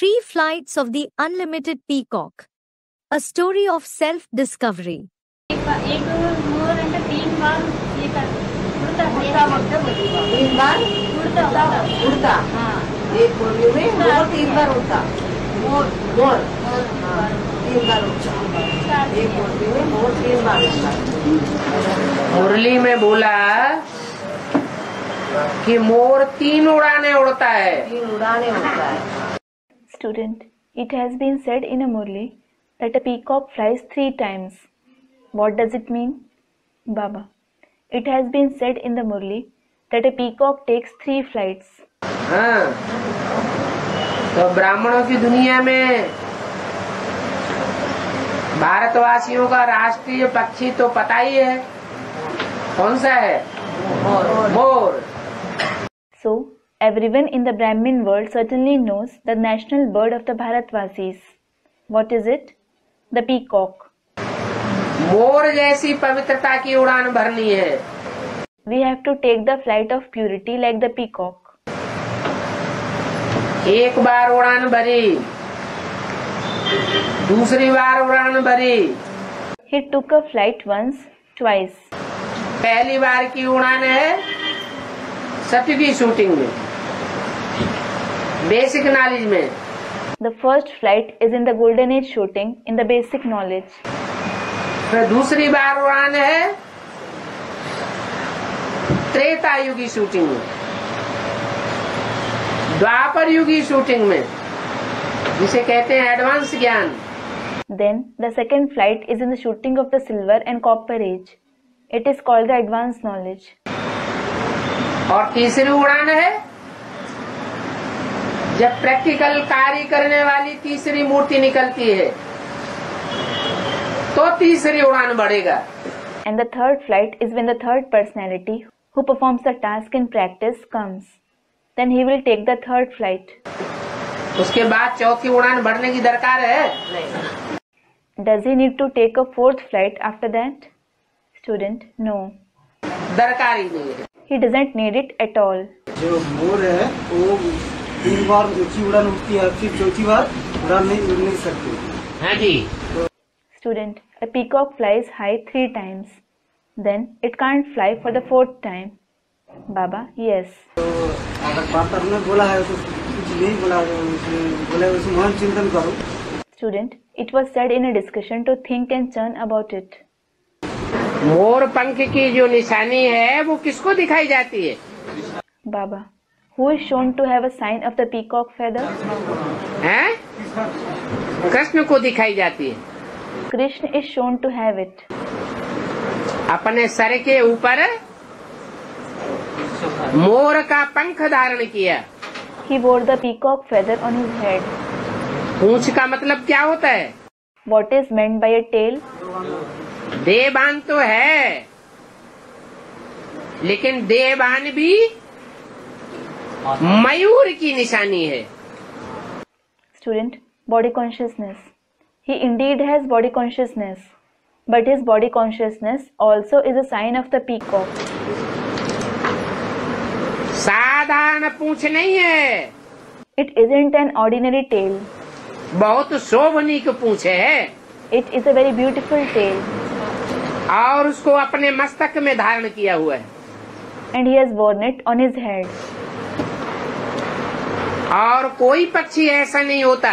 3 Flights of the Unlimited Peacock. A story of self-discovery. एक मोर అంటే 3 बार ये उड़ता हाँ एक मुरली में मोर 3 बार उड़ता मोर 3 बार उड़ता एक मुरली में मोर 3 बार उड़ता। मुरली में बोला कि मोर 3 उड़ाने उड़ता है। 3 उड़ाने उड़ता है। Student, it has been said in a Murli that a peacock flies 3 times. What does it mean? Baba, it has been said in the Murli that a peacock takes 3 flights. हाँ, तो ब्राह्मणों की दुनिया में भारतवासियों का राष्ट्रीय पक्षी तो पता ही है, कौन सा है? मोर। So, everyone in the Brahmin world certainly knows the national bird of the Bharatvasis. What is it? The peacock. मोर जैसी पवित्रता की उड़ान भरनी है। We have to take the flight of purity like the peacock. एक बार उड़ान भरी, दूसरी बार उड़ान भरी। He took a flight once, twice. पहली बार की उड़ान है सत्य की शूटिंग में, बेसिक नॉलेज में। The first flight is in the golden age shooting in the basic knowledge. फिर दूसरी बार उड़ान है त्रेता युगी शूटिंग में, द्वापर युगी शूटिंग में, जिसे कहते हैं एडवांस ज्ञान। Then the second flight is in the shooting of the silver and copper age. It is called the advanced knowledge. और तीसरी उड़ान है जब प्रैक्टिकल कार्य करने वाली तीसरी मूर्ति निकलती है तो तीसरी उड़ान बढ़ेगा। And the third flight is when the third personality who performs the task in practice comes. Then he will take the third flight. उसके बाद चौथी उड़ान बढ़ने की दरकार है? Does he need to take a fourth flight after that? Student, no. दरकार ही नहीं है। He doesn't need it at all. जो मोर है वो 3 बार ऊंची उड़ान उड़ती है, फिर चौथी बार उड़ान नहीं उड़ नहीं सकती। हाँ जी। Student, a peacock flies high 3 times. Then it can't fly for the 4th time. Baba, yes. तो अगर पात्र ने बोला है तो कुछ नहीं बोला, बोले उसे मन चिंतन करो। Student, it was said in a discussion to think and churn about it. मोर पंख की जो निशानी है वो किसको दिखाई जाती है? Baba, who is shown to have a sign of the peacock feather? हैं? कृष्ण को दिखाई जाती है। Krishna is shown to have it. अपने सर के ऊपर मोर का पंख धारण किया। He wore the peacock feather on his head. पूंछ का मतलब क्या होता है? What is meant by a tail? देहबान तो है, लेकिन देहबान भी मयूर की निशानी है। Student, body consciousness. He indeed has body consciousness, but his body consciousness also is a sign of the peacock. साधारण पूंछ नहीं है, It isn't an ordinary tail. बहुत शोभनीक पूंछ है। It is a very beautiful tail, और उसको अपने मस्तक में धारण किया हुआ है। and he has worn it on his head. और कोई पक्षी ऐसा नहीं होता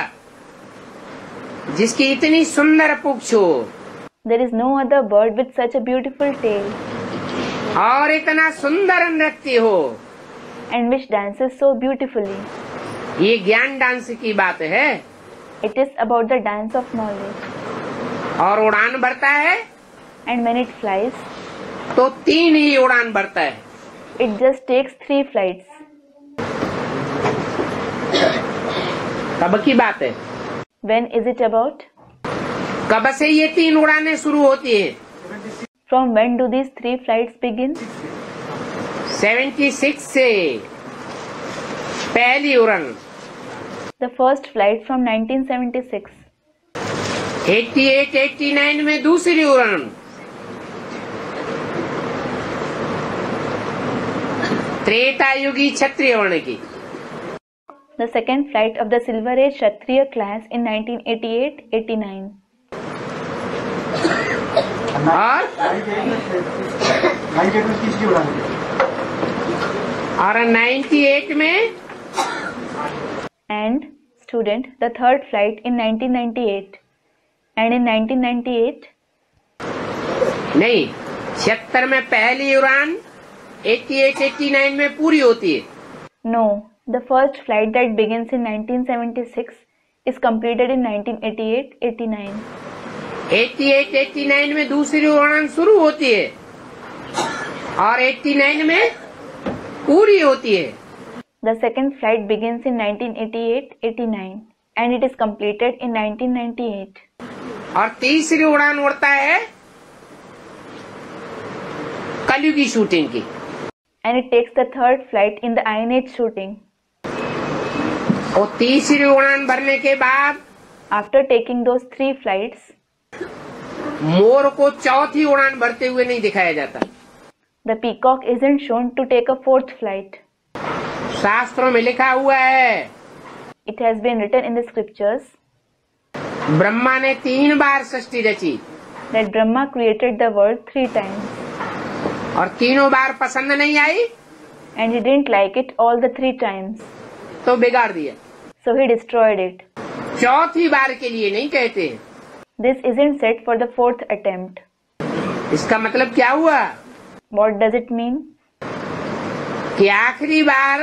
जिसकी इतनी सुंदर पूंछ हो There is no other bird with such a beautiful tail, और इतना सुंदर नृत्य हो। and which dances so beautifully. ये ज्ञान डांस की बात है। It is about the dance of knowledge. और उड़ान भरता है And when it flies, तो 3 ही उड़ान भरता है। it just takes 3 flights. कब की बात है? When is it about? कब से ये 3 उड़ानें शुरू होती है? From when do these 3 flights begin? 76 से पहली उड़ान, The first flight from 1976. 88-89 में दूसरी उड़ान, त्रेता युगी क्षत्रिय वर्ण की, The second flight of the Silver Age Kshatriya class in 1988-89. और 98 में And student, the third flight in 1998. And in 1998, नहीं, 76 में पहली उड़ान 88-89 में पूरी होती है। no, the first flight that begins in 1976 is completed in 1988-89. 88-89 में दूसरी उड़ान शुरू होती है और 89 में पूरी होती है। The second flight begins in 1988-89 and it is completed in 1998. और तीसरी उड़ान उड़ता है कलयुगी शूटिंग की। And it takes the third flight in the Iron Age shooting. और तीसरी उड़ान भरने के बाद After taking those 3 flights, मोर को चौथी उड़ान भरते हुए नहीं दिखाया जाता। the peacock isn't shown to take a 4th flight. शास्त्रों में लिखा हुआ है, It has been written in the scriptures Brahma ने 3 बार सृष्टि रची that Brahma created the world 3 times और तीनों बार पसंद नहीं आई and he didn't like it all the 3 times. तो बिगाड़ दिया। So he destroyed it. चौथी बार के लिए नहीं कहते। This isn't said for the 4th attempt. इसका मतलब क्या हुआ What does it mean? कि आखिरी बार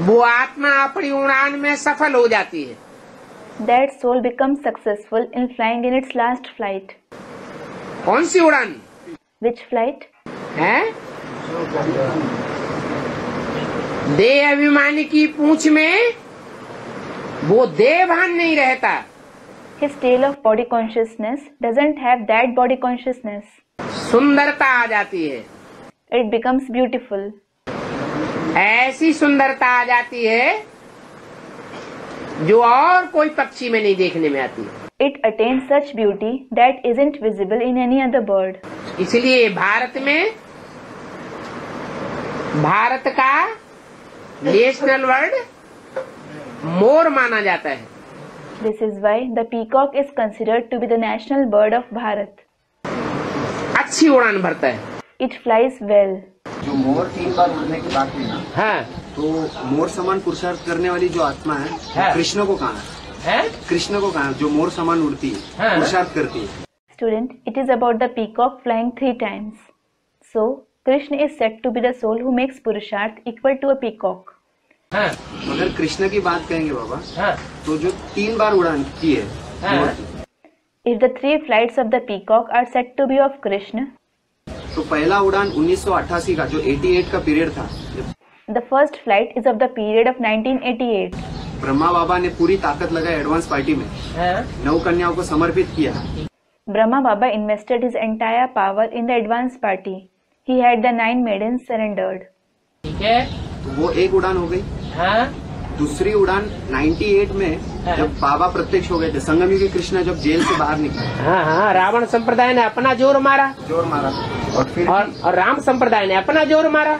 वो आत्मा अपनी उड़ान में सफल हो जाती है। That soul becomes successful in flying in its last flight. कौन सी उड़ान Which flight? है? देह अभिमानी की पूंछ में वो देह भान नहीं रहता। His tail of body consciousness doesn't have that body consciousness. सुंदरता आ जाती है। It becomes beautiful. ऐसी सुंदरता आ जाती है जो और कोई पक्षी में नहीं देखने में आती। It attains such beauty that isn't visible in any other bird. इसलिए भारत में भारत का नेशनल बर्ड मोर माना जाता है। This is why the peacock is considered to be the national bird of Bharat. अच्छी उड़ान भरता है। It flies well. जो मोर 3 बार उड़ने की बात हुई ना, हाँ तो मोर समान पुरुषार्थ करने वाली जो आत्मा है, हाँ। कृष्ण को कहा है? कृष्ण को कहा है, जो मोर समान उड़ती है, हाँ। पुरुषार्थ करती है। Student, it is about the peacock flying 3 times. So, Krishna is said to be the soul who makes Purusharth equal to a peacock. हाँ अगर कृष्ण की बात कहेंगे बाबा, हाँ तो जो 3 बार उड़ान की है हाँ। मोर की, If the 3 flights of the peacock are said to be of Krishna, तो पहला उड़ान 1988 का जो 88 का पीरियड था, the first flight is of the period of 1988. Brahma बाबा ने पूरी ताकत लगाई एडवांस पार्टी में, हाँ 9 कन्याओं को समर्पित किया। Brahma Baba invested his entire power in the advance party. He had the 9 maidens surrendered. ठीक है। तो वो एक उड़ान हो गई। हाँ दूसरी उड़ान 98 में जब बाबा प्रत्यक्ष हो गए थे, संगमयुगी कृष्ण जब जेल से बाहर निकले, हाँ हाँ रावण संप्रदाय ने अपना जोर मारा जोर मारा, और फिर और राम संप्रदाय ने अपना जोर मारा।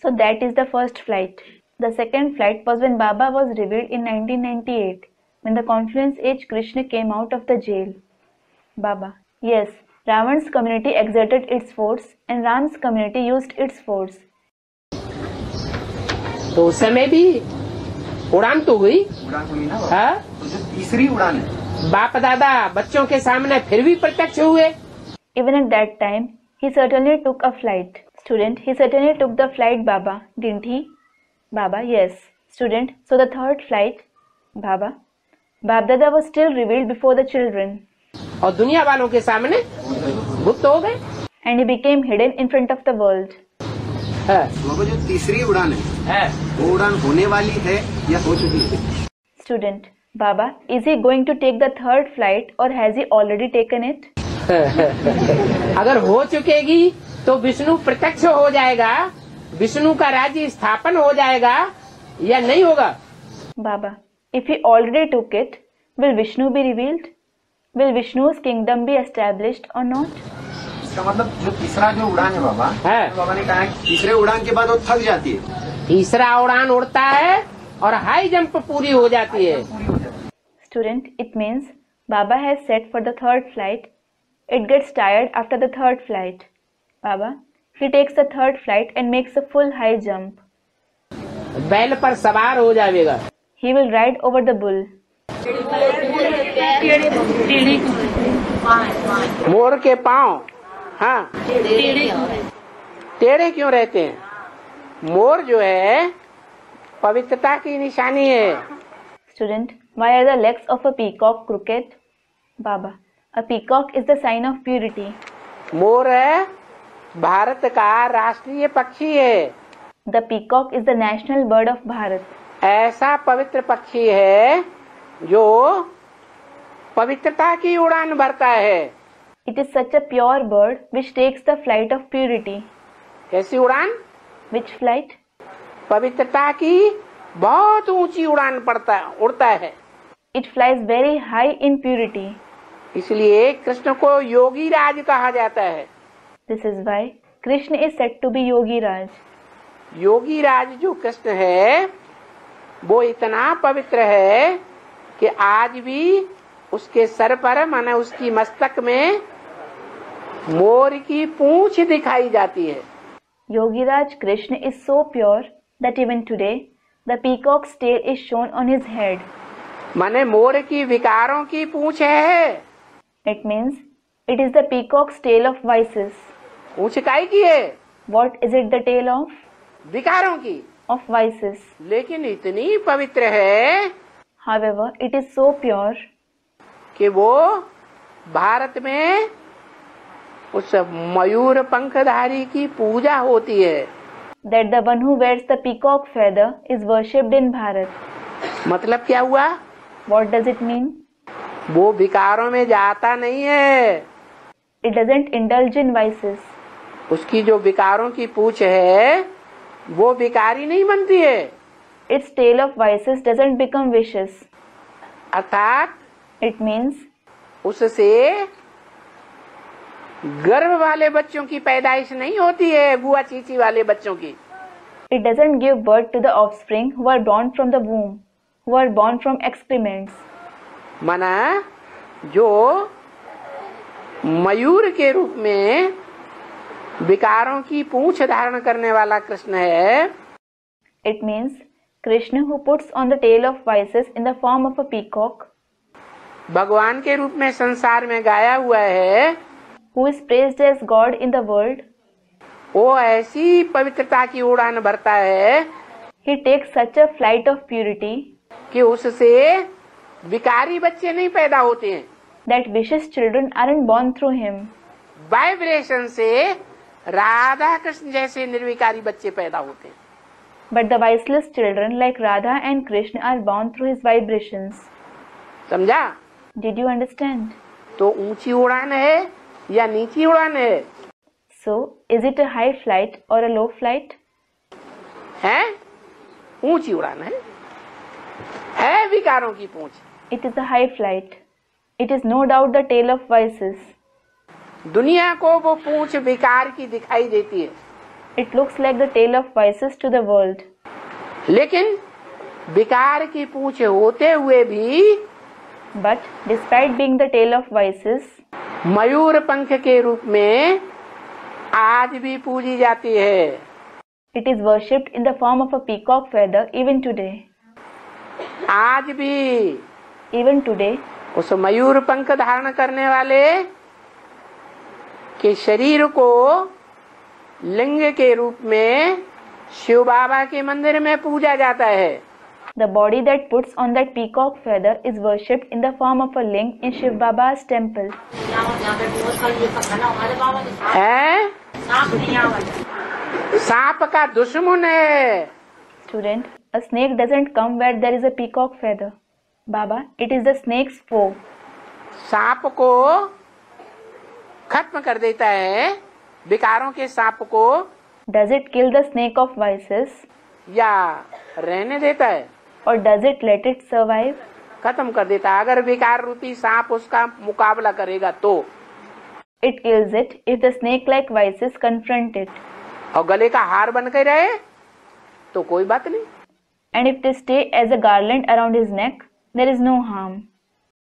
So that is the first flight. The second flight was when Baba was revealed in 1998, when the Confluence Age Krishna came out of the jail. Baba: Yes, Ravan's community exerted its force and Ram's community used its force. तो उस समय भी उड़ान तो हुई। उड़ान हुई ना बाबा। हाँ तो जो तीसरी उड़ान है, बाप दादा बच्चों के सामने फिर भी प्रत्यक्ष हुए। Even at that time, he certainly took a flight. Student, he certainly took the flight, Baba, didn't he? Baba: Yes. Student, so the third flight? Baba: Babdada was still revealed before the children. और दुनिया वालों के सामने गुप्त हो गए। And he became hidden in front of the world. हाँ बाबा जो तीसरी उड़ान है, हाँ वो उड़ान होने वाली है या हो चुकी है? Student, Baba, is he going to take the third flight or has he already taken it? अगर हो चुकेगी तो विष्णु प्रत्यक्ष हो जाएगा, विष्णु का राज्य स्थापन हो जाएगा या नहीं होगा? Baba, if he already took it, will Vishnu be revealed? Will Vishnu's kingdom be established or not? इसका मतलब जो तीसरा जो उड़ान है बाबा, है। बाबा ने कहा है तीसरे उड़ान के बाद वो थक जाती है, तीसरा उड़ान उड़ता है और हाई जंप पूरी हो जाती है। Student, it means Baba has set for the third flight. It gets tired after the third flight. Baba, he takes the third flight and makes a full high jump. बैल पर सवार हो जाएगा। He will ride over the bull. मोर के पांव हाँ टेढ़े क्यों रहते हैं? मोर जो है पवित्रता की निशानी है। Student, why are the legs of a peacock crooked? Baba, a peacock is the sign of purity. मोर है भारत का राष्ट्रीय पक्षी है। The peacock is the national bird of Bharat. ऐसा पवित्र पक्षी है जो पवित्रता की उड़ान भरता है। It is such a pure bird which takes the flight of purity. कैसी उड़ान? Which flight? पवित्रता की बहुत ऊंची उड़ान उड़ता है। It flies very high in purity. इसलिए कृष्ण को योगी राज कहा जाता है। This is why Krishna is said to be Yogi Raj. योगी राज जो कृष्ण है वो इतना पवित्र है कि आज भी उसके सर पर माने उसकी मस्तक में मोर की पूंछ दिखाई जाती है। Yogi Raj Krishna is so pure that even today the peacock's tail is shown on his head. माने मोर की विकारों की पूंछ है। It means it is the peacock's tail of vices. पूंछ काई की है? What is it the tail of? विकारों की। Of vices. लेकिन इतनी पवित्र है However, it is so pure कि वो भारत में उस मयूर पंखधारी की पूजा होती है। that the one who wears the peacock feather is worshipped in Bharat. मतलब क्या हुआ? What does it mean? वो विकारों में जाता नहीं है। It doesn't indulge in vices. उसकी जो विकारों की पूंछ है वो विकारी नहीं बनती है। Its tail of vices doesn't become vicious. अर्थात It means उससे गर्भ वाले बच्चों की पैदाइश नहीं होती है, गुआ चीची वाले बच्चों की। it doesn't give birth to the offspring who are born from the womb, who are born from excrements. माना जो मयूर के रूप में विकारों की पूंछ धारण करने वाला कृष्ण है। It means Krishna who puts on the tail of vices in the form of a peacock, भगवान के रूप में संसार में गाया हुआ है। who is praised as God in the world. वो ऐसी पवित्रता की उड़ान भरता है He takes such a flight of purity कि उससे विकारी बच्चे नहीं पैदा होते हैं। that vicious children aren't born through him. Vibration से राधा कृष्ण जैसे निर्विकारी बच्चे पैदा होते हैं। But the viceless children like Radha and Krishna are born through his vibrations. समझा? Did you understand? तो ऊंची उड़ान है या नीची उड़ान है? So, is it a high flight or a low flight? है ऊंची उड़ान है विकारों की पूंछ। It is a high flight. It is no doubt the tail of vices. दुनिया को वो पूंछ विकार की दिखाई देती है, It looks like the tail of vices to the world. लेकिन विकार की पूंछ होते हुए भी But despite being the tail of vices, मयूर पंख के रूप में आज भी पूजी जाती है। it is worshipped in the form of a peacock feather even today. आज भी Even today, उस मयूर पंख धारण करने वाले के शरीर को लिंग के रूप में शिव बाबा के मंदिर में पूजा जाता है। the body that puts on that peacock feather is worshipped in the form of a ling in Shiv Baba's temple. है सांप का दुश्मन है। Student, a snake doesn't come where there is a peacock feather. Baba, it is the snake's foe. सांप को खत्म कर देता है, विकारों के सांप को, Does it kill the snake of vices या रहने देता है? or does it let it survive? खत्म कर देता है। अगर विकार रूपी सांप उसका मुकाबला करेगा तो। It kills it if the snake-like vices confront it. और गले का हार बन के रहे तो कोई बात नहीं। And if they stay as a garland around his neck, there is no harm.